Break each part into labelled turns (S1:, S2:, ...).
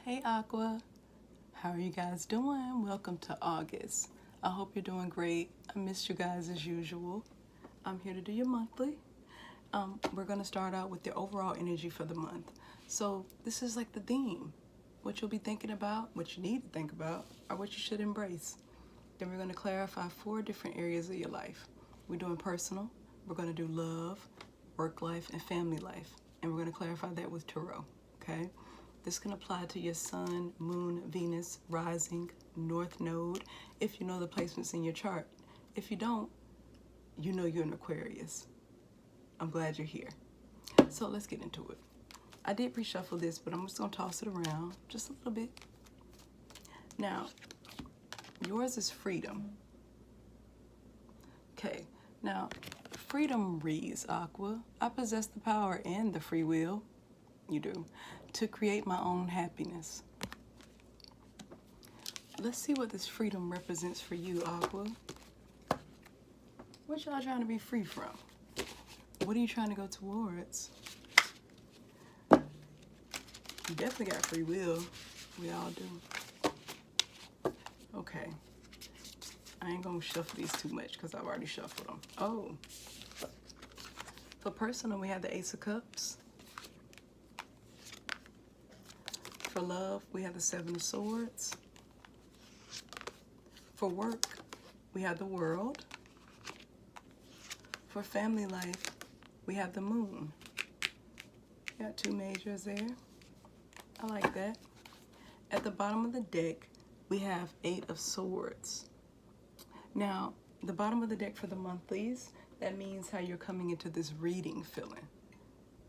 S1: Hey Aqua, how are you guys doing? Welcome to August. I hope you're doing great. I missed you guys as usual. I'm here to do your monthly. We're going to start out with the overall energy for the month. So this is like the theme. What you'll be thinking about, what you need to think about, or what you should embrace. Then we're going to clarify 4 different areas of your life. We're doing personal, we're going to do love, work life, and family life. And we're going to clarify that with tarot, okay? This can apply to your sun, moon, Venus, rising, north node, if you know the placements in your chart. If you don't, you know you're an Aquarius. I'm glad you're here. So let's get into it. I did pre-shuffle this, but I'm just going to toss it around just a little bit. Now, yours is freedom. Okay, now freedom reads, Aqua, I possess the power and the free will, you do, to create my own happiness. Let's see what this freedom represents for you, Aqua. What y'all trying to be free from? What are you trying to go towards? You definitely got free will. We all do. Okay. I ain't gonna shuffle these too much because I've already shuffled them. Oh. For personal, we have the Ace of Cups. For love, we have the 7 of Swords. For work, we have the World. For family life, we have the Moon. Got 2 majors there. I like that. At the bottom of the deck, we have 8 of Swords. Now, the bottom of the deck for the monthlies, that means how you're coming into this reading feeling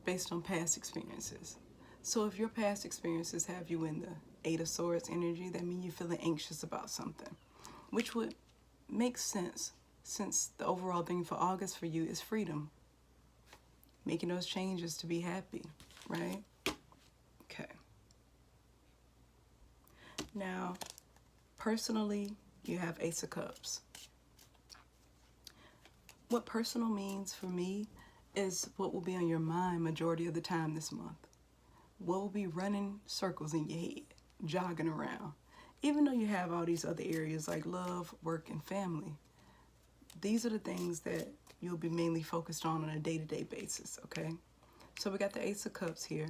S1: based on past experiences. So if your past experiences have you in the 8 of Swords energy, that means you're feeling anxious about something, which would make sense since the overall thing for August for you is freedom. Making those changes to be happy, right? Okay. Now, personally, you have Ace of Cups. What personal means for me is what will be on your mind majority of the time this month. What will be running circles in your head, jogging around. Even though you have all these other areas like love, work, and family, these are the things that you'll be mainly focused on a day-to-day basis, okay? So we got the Ace of Cups here.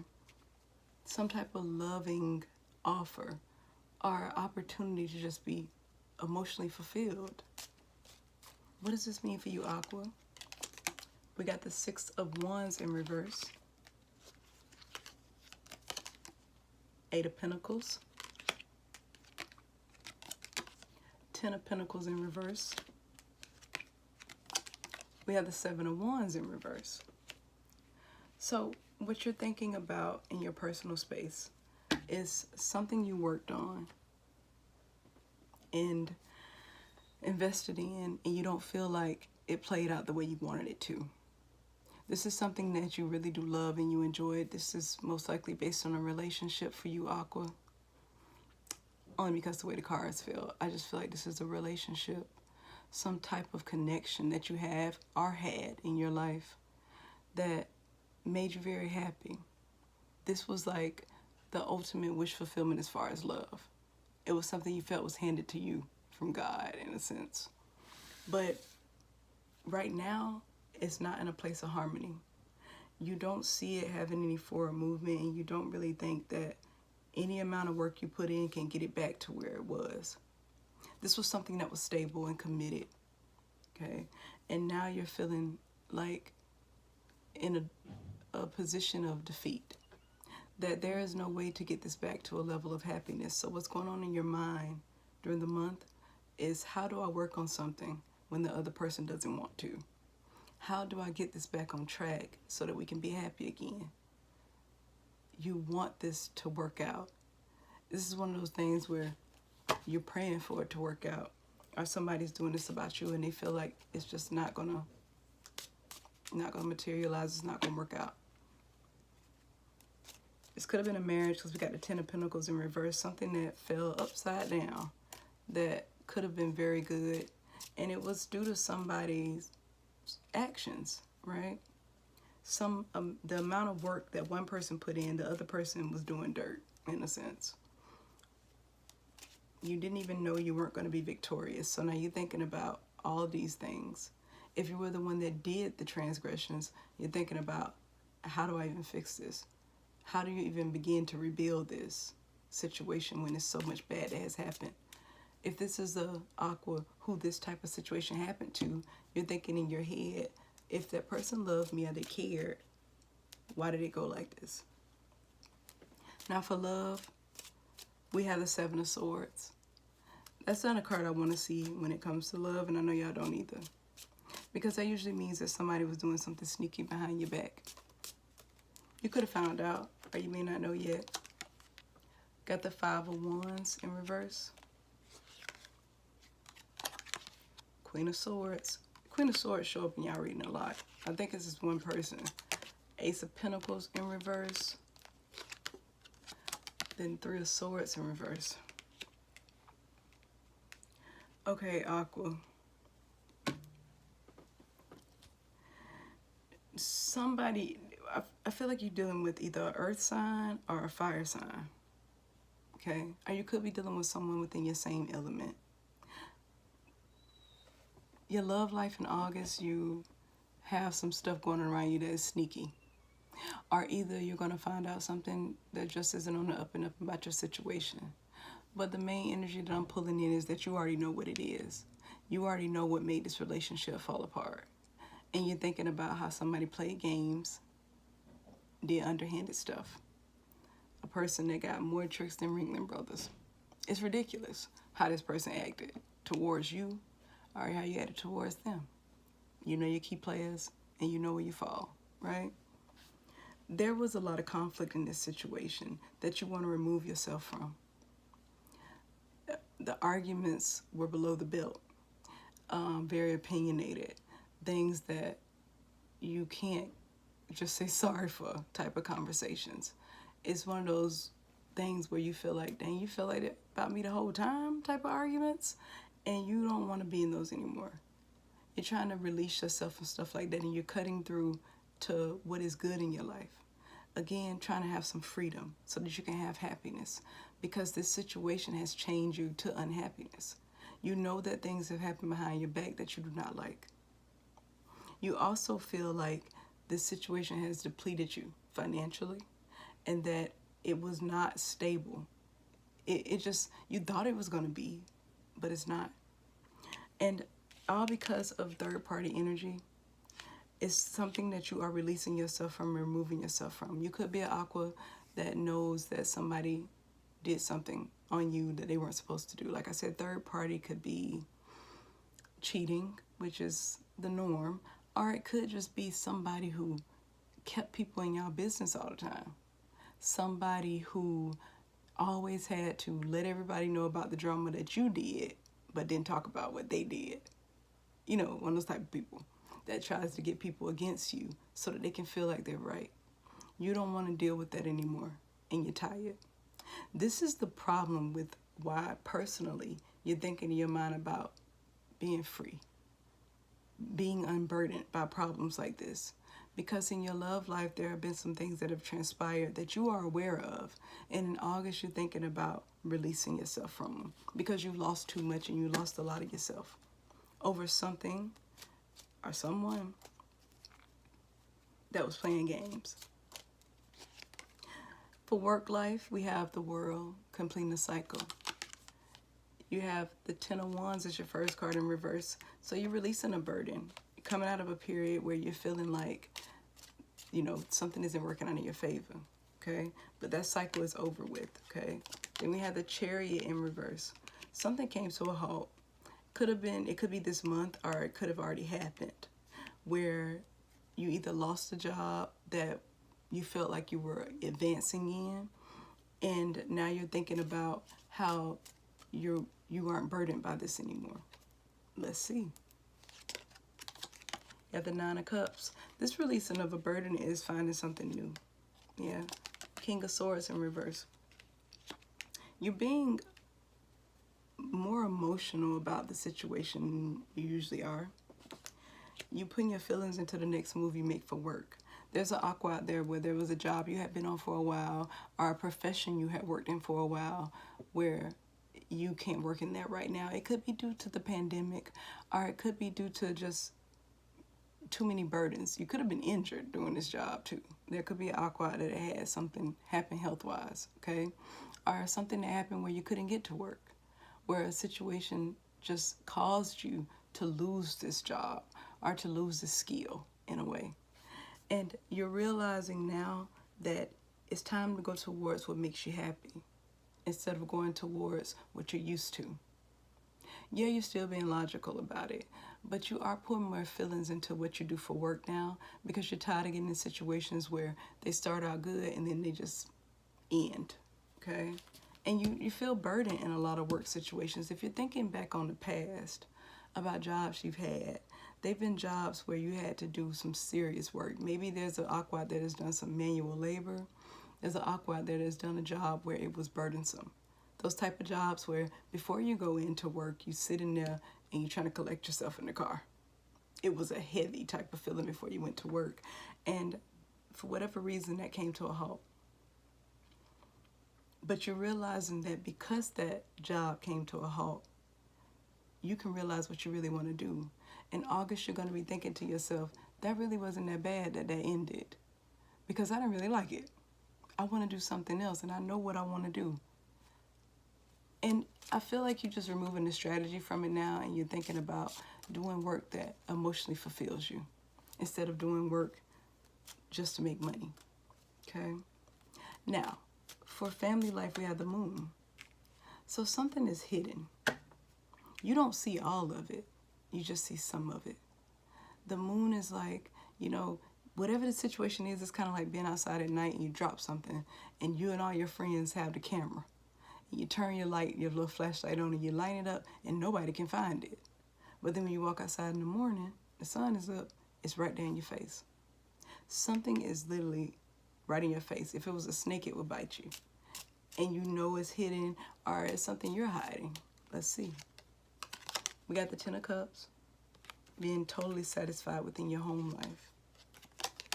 S1: Some type of loving offer or opportunity to just be emotionally fulfilled. What does this mean for you, Aqua? We got the 6 of Wands in reverse. 8 of Pentacles. 10 of Pentacles in reverse. We have the 7 of Wands in reverse. So what you're thinking about in your personal space is something you worked on and invested in, and you don't feel like it played out the way you wanted it to. This is something that you really do love and you enjoyed. This is most likely based on a relationship for you, Aqua. Only because the way the cards feel. I just feel like this is a relationship, some type of connection that you have or had in your life that made you very happy. This was like the ultimate wish fulfillment as far as love. It was something you felt was handed to you from God in a sense. But right now, it's not in a place of harmony. You don't see it having any forward movement, and you don't really think that any amount of work you put in can get it back to where it was. This was something that was stable and committed, okay? And now you're feeling like in a position of defeat, that there is no way to get this back to a level of happiness. So what's going on in your mind during the month is, how do I work on something when the other person doesn't want to? How do I get this back on track so that we can be happy again? You want this to work out. This is one of those things where you're praying for it to work out, or somebody's doing this about you and they feel like it's just not gonna materialize, it's not gonna work out. This could have been a marriage because we got the 10 of Pentacles in reverse, something that fell upside down that could have been very good, and it was due to somebody's actions, right? The amount of work that one person put in, the other person was doing dirt in a sense. You didn't even know you weren't going to be victorious. So now you're thinking about all these things. If you were the one that did the transgressions, you're thinking about, how do I even fix this? How do you even begin to rebuild this situation when there's so much bad that has happened? If this is a Aqua who this type of situation happened to, you're thinking in your head, if that person loved me or they cared, why did it go like this? Now for love, we have the Seven of Swords. That's not a card I want to see when it comes to love, and I know y'all don't either. Because that usually means that somebody was doing something sneaky behind your back. You could have found out, or you may not know yet. Got the Five of Wands in reverse. Queen of Swords. Queen of Swords show up in y'all reading a lot. I think it's just one person. Ace of Pentacles in reverse. Then Three of Swords in reverse. Okay, Aqua. Somebody, I feel like you're dealing with either an earth sign or a fire sign. Okay? Or you could be dealing with someone within your same element. Your love life in August, you have some stuff going on around you that is sneaky. Or either you're going to find out something that just isn't on the up and up about your situation. But the main energy that I'm pulling in is that you already know what it is. You already know what made this relationship fall apart. And you're thinking about how somebody played games, did underhanded stuff. A person that got more tricks than Ringling Brothers. It's ridiculous how this person acted towards you or how you acted towards them. You know your key players and you know where you fall, right? There was a lot of conflict in this situation that you want to remove yourself from. The arguments were below the belt, very opinionated, things that you can't just say sorry for type of conversations. It's one of those things where you feel like, dang, you feel like that about me the whole time type of arguments, and you don't want to be in those anymore. You're trying to release yourself from stuff like that, and you're cutting through to what is good in your life. Again, trying to have some freedom so that you can have happiness, because this situation has changed you to unhappiness. You know that things have happened behind your back that you do not like. You also feel like this situation has depleted you financially and that it was not stable. It just, you thought it was going to be, but it's not. And all because of third-party energy. It's something that you are releasing yourself from, removing yourself from. You could be an Aqua that knows that somebody did something on you that they weren't supposed to do. Like I said, third party could be cheating, which is the norm, or it could just be somebody who kept people in your business all the time. Somebody who always had to let everybody know about the drama that you did, but didn't talk about what they did. You know, one of those type of people that tries to get people against you so that they can feel like they're right. You don't want to deal with that anymore, and you're tired. This is the problem with why, personally, you're thinking in your mind about being free, being unburdened by problems like this. Because in your love life, there have been some things that have transpired that you are aware of. And in August, you're thinking about releasing yourself from them because you lost too much and you lost a lot of yourself over something or someone that was playing games. For work life, we have the World, completing the cycle. You have the Ten of Wands as your first card in reverse. So you're releasing a burden. You're coming out of a period where you're feeling like, you know, something isn't working out in your favor, okay? But that cycle is over with, okay? Then we have the Chariot in reverse. Something came to a halt. It could be this month, or it could have already happened, where you either lost a job that you felt like you were advancing in, and now you're thinking about how you aren't burdened by this anymore. Let's see. You have the Nine of Cups. This releasing of a burden is finding something new. Yeah. King of Swords in reverse. You're being more emotional about the situation than you usually are. You putting your feelings into the next move you make for work. There's an Aqua out there where there was a job you had been on for a while, or a profession you had worked in for a while, where you can't work in that right now. It could be due to the pandemic, or it could be due to just too many burdens. You could have been injured doing this job too. There could be an aqua that had something happen health-wise, okay? Or something that happened where you couldn't get to work, where a situation just caused you to lose this job or to lose this skill in a way. And you're realizing now that it's time to go towards what makes you happy instead of going towards what you're used to. Yeah, you're still being logical about it, but you are putting more feelings into what you do for work now because you're tired of getting in situations where they start out good and then they just end, okay? And you feel burdened in a lot of work situations. If you're thinking back on the past about jobs you've had, they've been jobs where you had to do some serious work. Maybe there's an aqua that has done some manual labor. There's an aqua that has done a job where it was burdensome. Those type of jobs where before you go into work, you sit in there and you're trying to collect yourself in the car. It was a heavy type of feeling before you went to work. And for whatever reason, that came to a halt. But you're realizing that because that job came to a halt, you can realize what you really want to do. In August, you're going to be thinking to yourself, that really wasn't that bad that ended, because I didn't really like it. I want to do something else, and I know what I want to do. And I feel like you're just removing the strategy from it now, and you're thinking about doing work that emotionally fulfills you instead of doing work just to make money, okay? Now, for family life, we have the moon. So something is hidden. You don't see all of it. You just see some of it. The moon is like, you know, whatever the situation is, it's kind of like being outside at night and you drop something and you and all your friends have the camera. And you turn your light, your little flashlight on, and you light it up and nobody can find it. But then when you walk outside in the morning, the sun is up, it's right there in your face. Something is literally right in your face. If it was a snake, it would bite you. And you know it's hidden, or it's something you're hiding. Let's see. We got the Ten of Cups, being totally satisfied within your home life.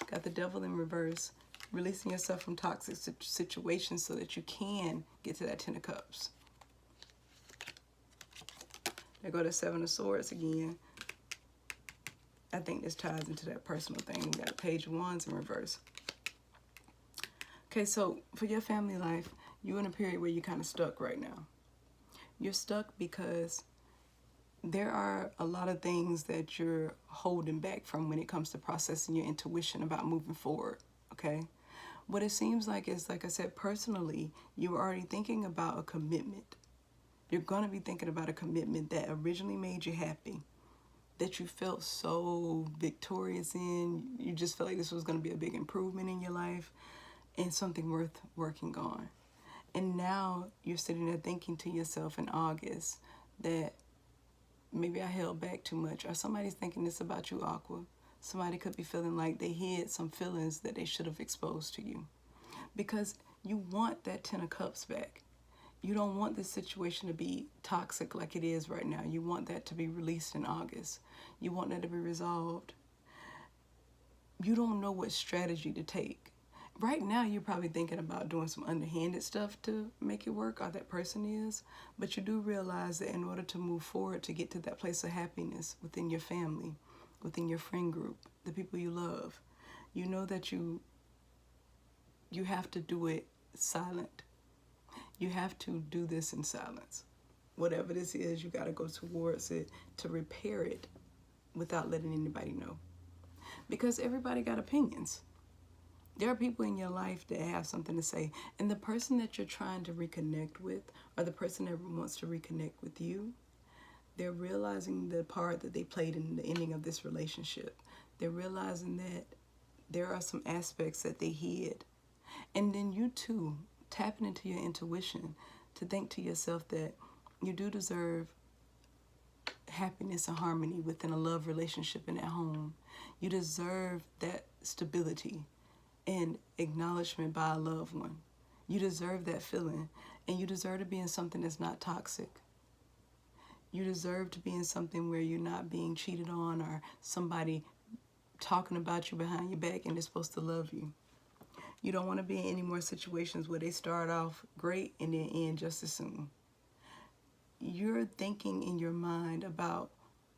S1: Got the Devil in reverse, releasing yourself from toxic situations so that you can get to that Ten of Cups. There go the Seven of Swords again. I think this ties into that personal thing. We got Page of Wands in reverse. Okay, so for your family life, you're in a period where you're kind of stuck right now. You're stuck because there are a lot of things that you're holding back from when it comes to processing your intuition about moving forward, okay? What it seems like is, like I said, personally, you're already thinking about a commitment. You're going to be thinking about a commitment that originally made you happy, that you felt so victorious in. You just felt like this was going to be a big improvement in your life and something worth working on. And now you're sitting there thinking to yourself in August that maybe I held back too much, or somebody's thinking this about you, Aqua. Somebody could be feeling like they hid some feelings that they should have exposed to you, because you want that Ten of Cups back. You don't want this situation to be toxic like it is right now. You want that to be released in August. You want that to be resolved. You don't know what strategy to take. Right now, you're probably thinking about doing some underhanded stuff to make it work, or that person is. But you do realize that in order to move forward, to get to that place of happiness within your family, within your friend group, the people you love, you know that you have to do it silent. You have to do this in silence. Whatever this is, you got to go towards it to repair it without letting anybody know. Because everybody got opinions. There are people in your life that have something to say. And the person that you're trying to reconnect with, or the person that wants to reconnect with you, they're realizing the part that they played in the ending of this relationship. They're realizing that there are some aspects that they hid. And then you too, tapping into your intuition to think to yourself that you do deserve happiness and harmony within a love relationship in at home. You deserve that stability and acknowledgement by a loved one. You deserve that feeling, and you deserve to be in something that's not toxic. You deserve to be in something where you're not being cheated on, or somebody talking about you behind your back and they're supposed to love you. You don't want to be in any more situations where they start off great and then end just as soon. you're thinking in your mind about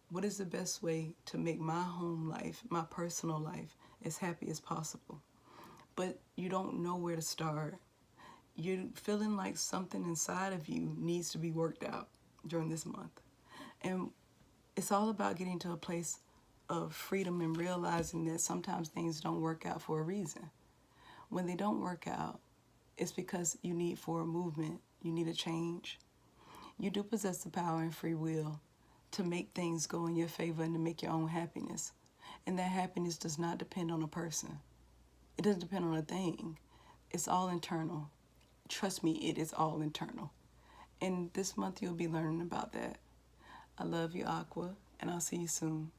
S1: what is the best way to make my home life, my personal life, as happy as possible. But you don't know where to start. You're feeling like something inside of you needs to be worked out during this month. And it's all about getting to a place of freedom and realizing that sometimes things don't work out for a reason. When they don't work out, it's because you need for a movement, you need a change. You do possess the power and free will to make things go in your favor and to make your own happiness. And that happiness does not depend on a person. It doesn't depend on a thing. It's all internal. Trust me, it is all internal. And this month you'll be learning about that. I love you, Aqua, and I'll see you soon.